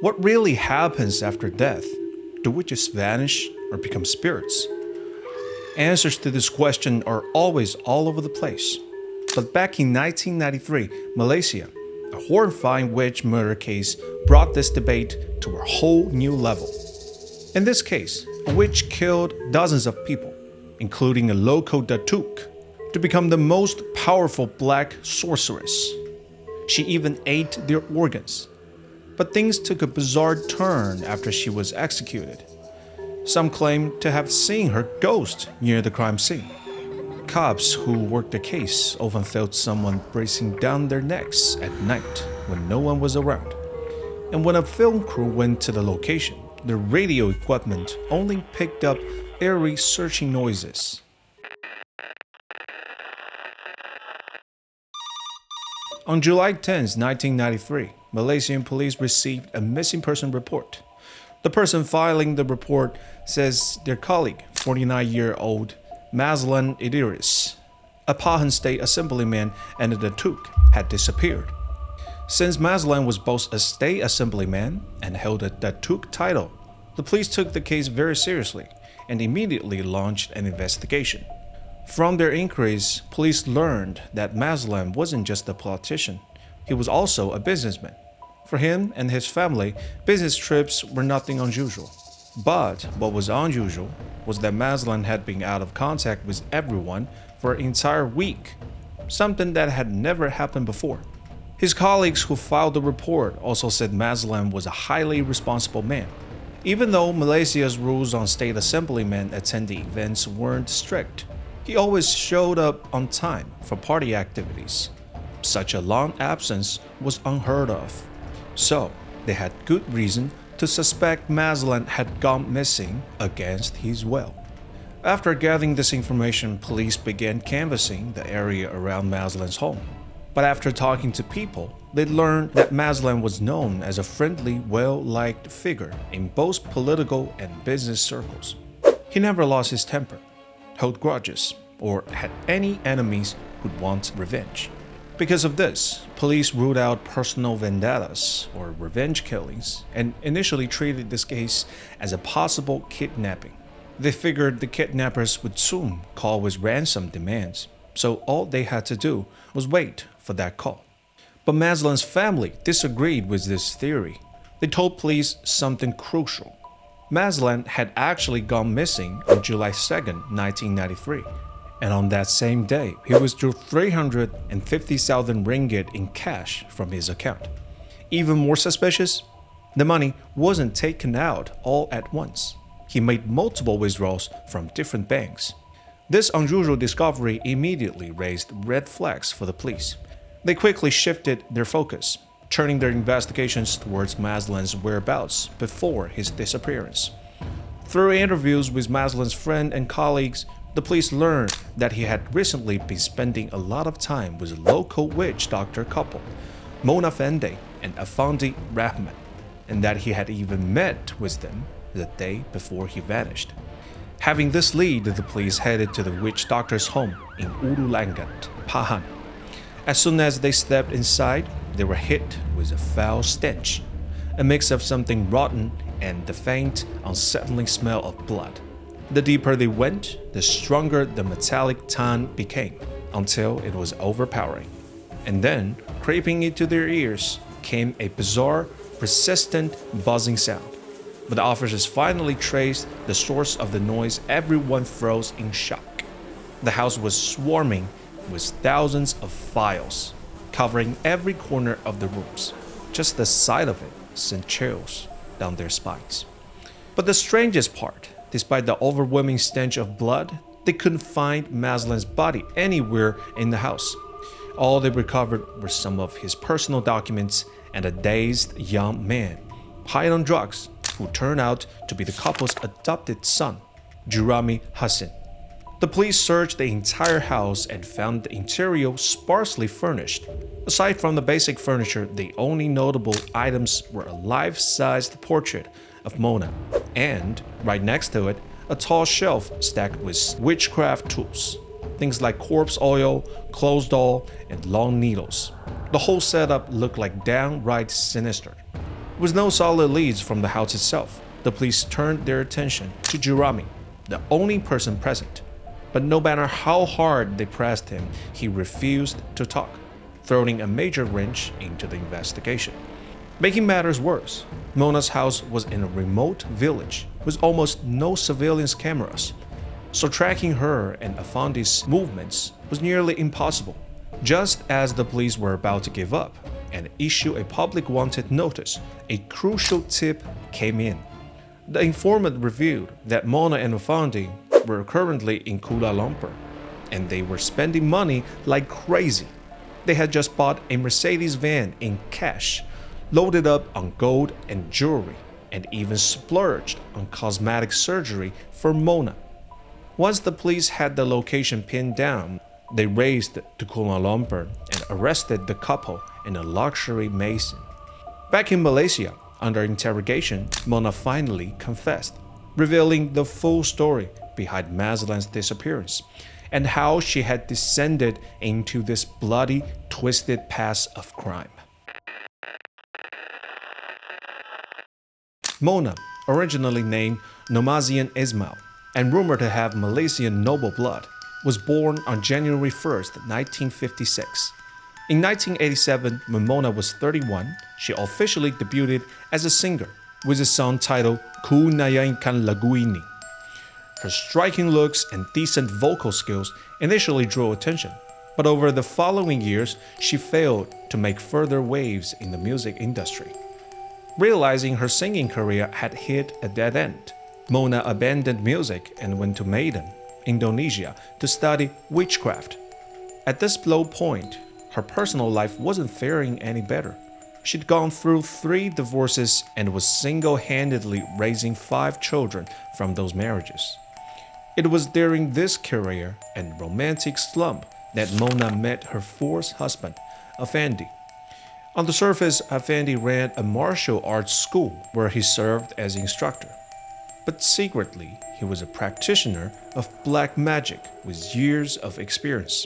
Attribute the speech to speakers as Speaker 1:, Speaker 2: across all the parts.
Speaker 1: What really happens after death? Do we just vanish or become spirits? Answers to this question are always all over the place. But back in 1993, Malaysia, a horrifying witch murder case brought this debate to a whole new level. In this case, a witch killed dozens of people, including a local Datuk, to become the most powerful black sorceress. She even ate their organs. But things took a bizarre turn after she was executed. Some claim to have seen her ghost near the crime scene. Cops who worked the case often felt someone bracing down their necks at night when no one was around. And when a film crew went to the location, the radio equipment only picked up eerie searching noises. On July 10, 1993, Malaysian police received a missing person report. The person filing the report says their colleague, 49-year-old Mazlan Idris, a Pahang State Assemblyman and a Datuk, had disappeared. Since Mazlan was both a state assemblyman and held a Datuk title, the police took the case very seriously and immediately launched an investigation. From their inquiries, police learned that Mazlan wasn't just a politician, he was also a businessman. For him and his family, business trips were nothing unusual. But what was unusual was that Mazlan had been out of contact with everyone for an entire week, something that had never happened before. His colleagues who filed the report also said Mazlan was a highly responsible man. Even though Malaysia's rules on state assemblymen attending events weren't strict, he always showed up on time for party activities. Such a long absence was unheard of. So, they had good reason to suspect Mazlan had gone missing against his will. After gathering this information, police began canvassing the area around Mazlan's home. But after talking to people, they learned that Mazlan was known as a friendly, well-liked figure in both political and business circles. He never lost his temper, held grudges, or had any enemies who'd want revenge. Because of this, police ruled out personal vendettas or revenge killings and initially treated this case as a possible kidnapping. They figured the kidnappers would soon call with ransom demands, so all they had to do was wait for that call. But Mazlan's family disagreed with this theory. They told police something crucial. Mazlan had actually gone missing on July 2nd, 1993. And on that same day, he withdrew 350,000 ringgit in cash from his account. Even more suspicious, the money wasn't taken out all at once. He made multiple withdrawals from different banks. This unusual discovery immediately raised red flags for the police. They quickly shifted their focus, turning their investigations towards Mazlan's whereabouts before his disappearance. Through interviews with Mazlan's friend and colleagues, the police learned that he had recently been spending a lot of time with a local witch doctor couple, Mona Fende and Afandi Rahman, and that he had even met with them the day before he vanished. Having this lead, the police headed to the witch doctor's home in Ululangat, Pahang. As soon as they stepped inside, they were hit with a foul stench, a mix of something rotten and the faint, unsettling smell of blood. The deeper they went, the stronger the metallic tone became, until it was overpowering. And then, creeping into their ears, came a bizarre, persistent buzzing sound. When the officers finally traced the source of the noise, everyone froze in shock. The house was swarming with thousands of files, covering every corner of the rooms. Just the sight of it sent chills down their spines. But the strangest part, despite the overwhelming stench of blood, they couldn't find Mazlan's body anywhere in the house. All they recovered were some of his personal documents and a dazed young man, high on drugs, who turned out to be the couple's adopted son, Jurami Hassan. The police searched the entire house and found the interior sparsely furnished. Aside from the basic furniture, the only notable items were a life-sized portrait of Mona, and, right next to it, a tall shelf stacked with witchcraft tools. Things like corpse oil, clothes doll, and long needles. The whole setup looked like downright sinister. With no solid leads from the house itself, the police turned their attention to Jurami, the only person present. But no matter how hard they pressed him, he refused to talk, throwing a major wrench into the investigation. Making matters worse, Mona's house was in a remote village with almost no surveillance cameras, so tracking her and Afandi's movements was nearly impossible. Just as the police were about to give up and issue a public wanted notice, a crucial tip came in. The informant revealed that Mona and Afandi were currently in Kuala Lumpur, and they were spending money like crazy. They had just bought a Mercedes van in cash, loaded up on gold and jewelry, and even splurged on cosmetic surgery for Mona. Once the police had the location pinned down, they raced to Kuala Lumpur and arrested the couple in a luxury mansion. Back in Malaysia, under interrogation, Mona finally confessed, revealing the full story behind Mazlan's disappearance and how she had descended into this bloody, twisted path of crime. Mona, originally named Nomazian Ismail and rumored to have Malaysian noble blood, was born on January 1st, 1956. In 1987, when Mona was 31, she officially debuted as a singer with a song titled Ku Nayainkan Lagu Ini. Her striking looks and decent vocal skills initially drew attention, but over the following years, she failed to make further waves in the music industry. Realizing her singing career had hit a dead end, Mona abandoned music and went to Medan, Indonesia, to study witchcraft. At this low point, her personal life wasn't faring any better. She'd gone through 3 divorces and was single-handedly raising 5 children from those marriages. It was during this career and romantic slump that Mona met her 4th husband, Afandi. On the surface, Afandi ran a martial arts school where he served as instructor. But secretly, he was a practitioner of black magic with years of experience.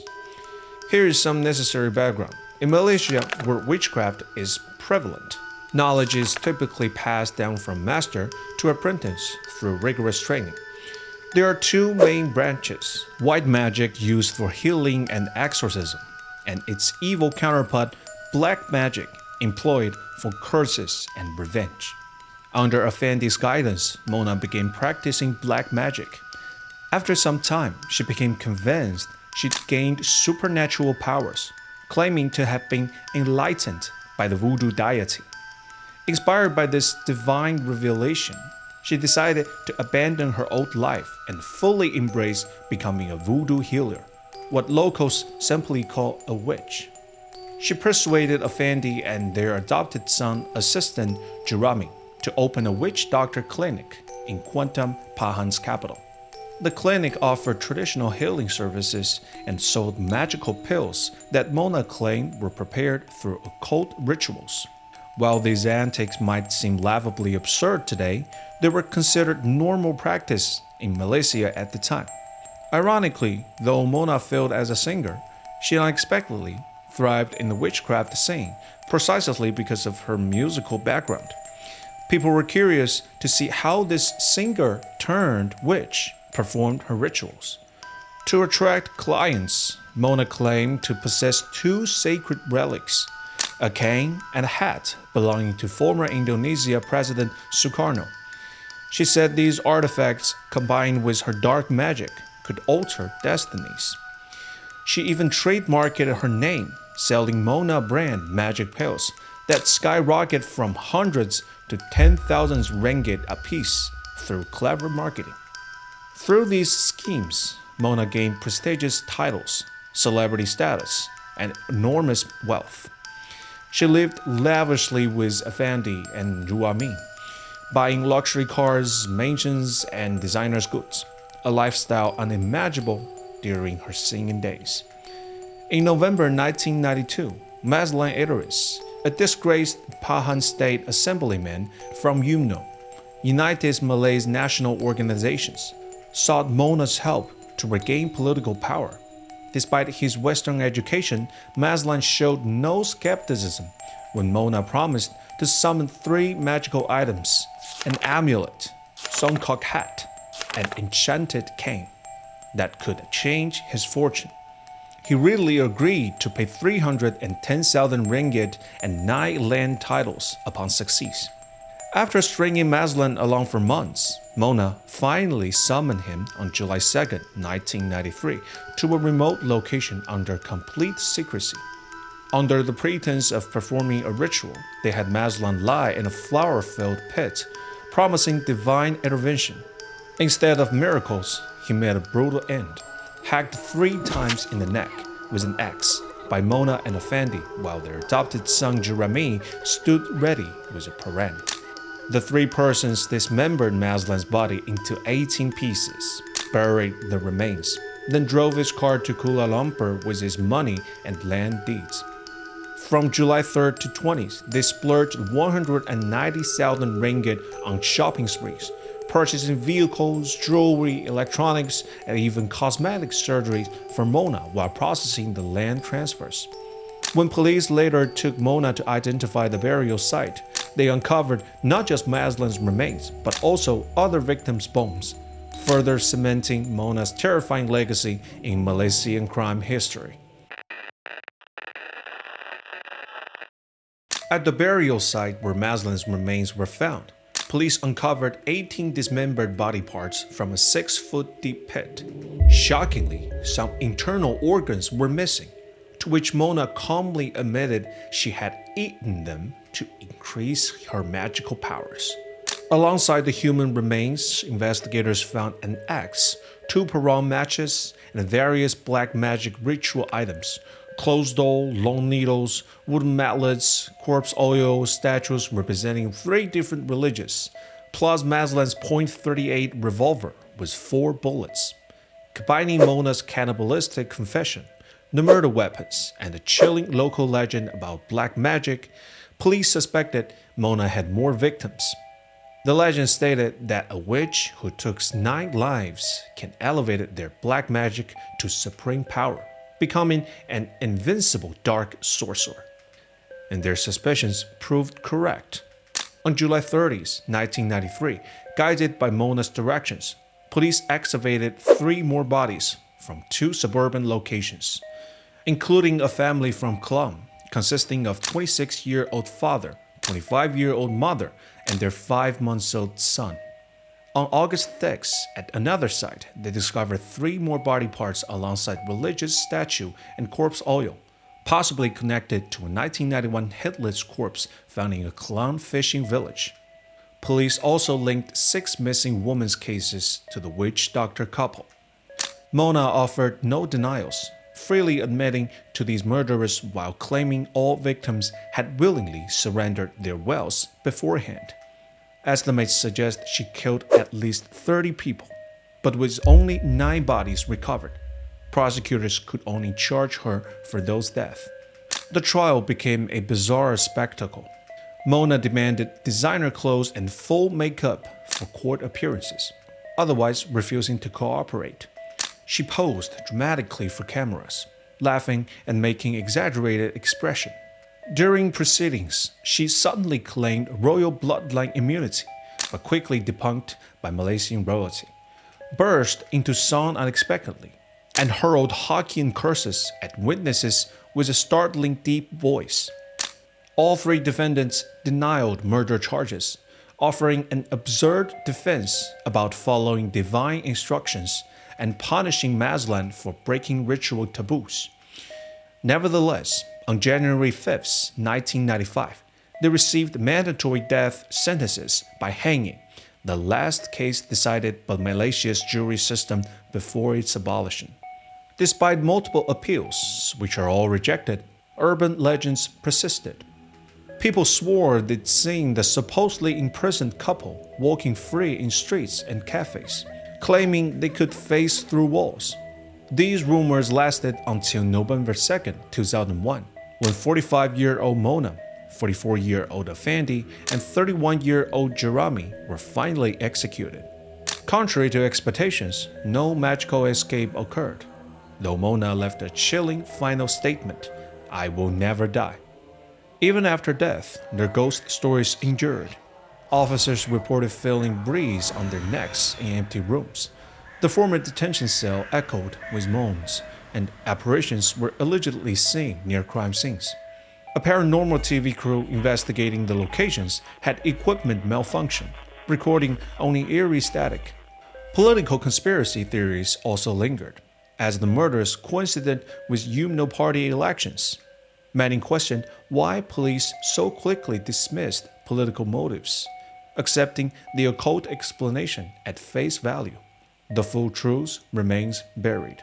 Speaker 1: Here is some necessary background. In Malaysia, where witchcraft is prevalent, knowledge is typically passed down from master to apprentice through rigorous training. There are 2 main branches: white magic used for healing and exorcism, and its evil counterpart, black magic, employed for curses and revenge. Under Afandi's guidance, Mona began practicing black magic. After some time, she became convinced she'd gained supernatural powers, claiming to have been enlightened by the voodoo deity. Inspired by this divine revelation, she decided to abandon her old life and fully embrace becoming a voodoo healer, what locals simply call a witch. She persuaded Afandi and their adopted son assistant Jurami to open a witch doctor clinic in Kuantan, Pahang's capital. The clinic offered traditional healing services and sold magical pills that Mona claimed were prepared through occult rituals. While these antics might seem laughably absurd today, they were considered normal practice in Malaysia at the time. Ironically, though Mona failed as a singer, she unexpectedly thrived in the witchcraft scene precisely because of her musical background. People were curious to see how this singer turned witch performed her rituals. To attract clients, Mona claimed to possess 2 sacred relics, a cane and a hat belonging to former Indonesia President Sukarno. She said these artifacts, combined with her dark magic, could alter destinies. She even trademarked her name, selling Mona brand magic pills that skyrocketed from hundreds to 10,000 ringgit apiece through clever marketing. Through these schemes, Mona gained prestigious titles, celebrity status, and enormous wealth. She lived lavishly with Afandi and Ruami, buying luxury cars, mansions, and designers' goods, a lifestyle unimaginable during her singing days. In November 1992, Mazlan Idris, a disgraced Pahang State Assemblyman from UMNO, United Malays National Organizations, sought Mona's help to regain political power. Despite his Western education, Mazlan showed no skepticism when Mona promised to summon 3 magical items: an amulet, songkok hat, and enchanted cane that could change his fortune. He readily agreed to pay 310,000 ringgit and 9 land titles upon success. After stringing Maslan along for months, Mona finally summoned him on July 2, 1993, to a remote location under complete secrecy. Under the pretense of performing a ritual, they had Maslan lie in a flower-filled pit, promising divine intervention. Instead of miracles, he met a brutal end, hacked 3 times in the neck with an axe by Mona and Effendi, while their adopted son Jeremy stood ready with a parang. The 3 persons dismembered Maslan's body into 18 pieces, buried the remains, then drove his car to Kuala Lumpur with his money and land deeds. From July 3rd to 20th, they splurged 190,000 ringgit on shopping sprees, purchasing vehicles, jewelry, electronics, and even cosmetic surgeries for Mona while processing the land transfers. When police later took Mona to identify the burial site, they uncovered not just Maslan's remains, but also other victims' bones, further cementing Mona's terrifying legacy in Malaysian crime history. At the burial site where Maslan's remains were found, police uncovered 18 dismembered body parts from a 6-foot deep pit. Shockingly, some internal organs were missing, to which Mona calmly admitted she had eaten them to increase her magical powers. Alongside the human remains, investigators found an axe, 2 parang matches, and various black magic ritual items: closed doll, long needles, wooden mallets, corpse oil, statues representing 3 different religions, plus Maslan's .38 revolver with 4 bullets. Combining Mona's cannibalistic confession, the murder weapons, and the chilling local legend about black magic, police suspected Mona had more victims. The legend stated that a witch who took 9 lives can elevate their black magic to supreme power, becoming an invincible dark sorcerer. And their suspicions proved correct. On July 30, 1993, guided by Mona's directions, police excavated 3 more bodies from 2 suburban locations, including a family from Klum, consisting of 26-year-old father, 25-year-old mother, and their 5-month-old son. On August 6, at another site, they discovered 3 more body parts alongside religious statue and corpse oil, possibly connected to a 1991 headless corpse found in a clown fishing village. Police also linked 6 missing women's cases to the witch doctor couple. Mona offered no denials, freely admitting to these murders while claiming all victims had willingly surrendered their wealth beforehand. Estimates suggest she killed at least 30 people, but with only 9 bodies recovered, prosecutors could only charge her for those deaths. The trial became a bizarre spectacle. Mona demanded designer clothes and full makeup for court appearances, otherwise refusing to cooperate. She posed dramatically for cameras, laughing and making exaggerated expression. During proceedings, she suddenly claimed royal bloodline immunity, but quickly debunked by Malaysian royalty, burst into song unexpectedly, and hurled Hokkien curses at witnesses with a startling deep voice. All 3 defendants denied murder charges, offering an absurd defense about following divine instructions and punishing Maslan for breaking ritual taboos. Nevertheless, on January 5, 1995, they received mandatory death sentences by hanging, the last case decided by Malaysia's jury system before its abolition. Despite multiple appeals, which are all rejected, urban legends persisted. People swore they'd seen the supposedly imprisoned couple walking free in streets and cafes, claiming they could phase through walls. These rumors lasted until November 2, 2001, when 45-year-old Mona, 44-year-old Effendi, and 31-year-old Jeremy were finally executed. Contrary to expectations, no magical escape occurred, though Mona left a chilling final statement: "I will never die." Even after death, their ghost stories endured. Officers reported feeling breeze on their necks in empty rooms. The former detention cell echoed with moans, and apparitions were allegedly seen near crime scenes. A paranormal TV crew investigating the locations had equipment malfunction, recording only eerie static. Political conspiracy theories also lingered, as the murders coincided with UMNO party elections. Many questioned why police so quickly dismissed political motives, accepting the occult explanation at face value. The full truth remains buried.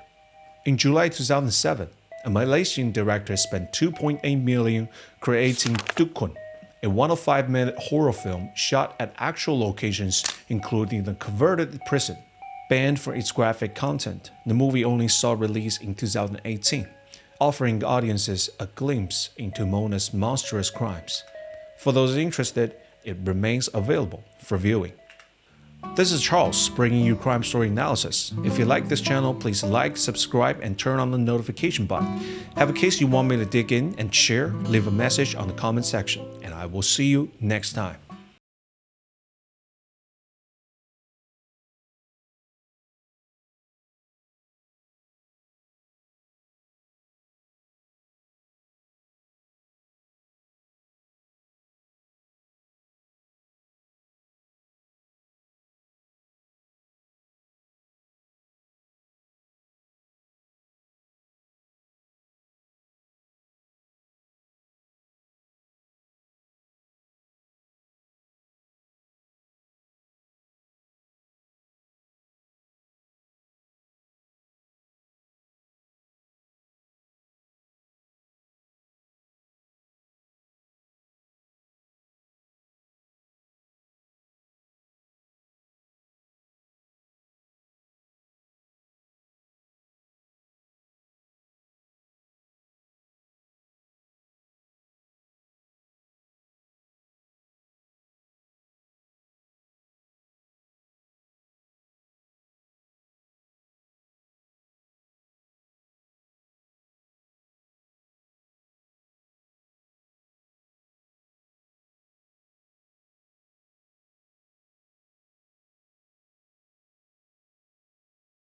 Speaker 1: In July 2007, a Malaysian director spent 2.8 million creating Dukun, a 105-minute horror film shot at actual locations including the converted prison. Banned for its graphic content, the movie only saw release in 2018, offering audiences a glimpse into Mona's monstrous crimes. For those interested, it remains available for viewing. This is Charles bringing you crime story analysis. If you like this channel, please like, subscribe, and turn on the notification button. Have a case you want me to dig in and share, leave a message on the comment section, and I will see you next time.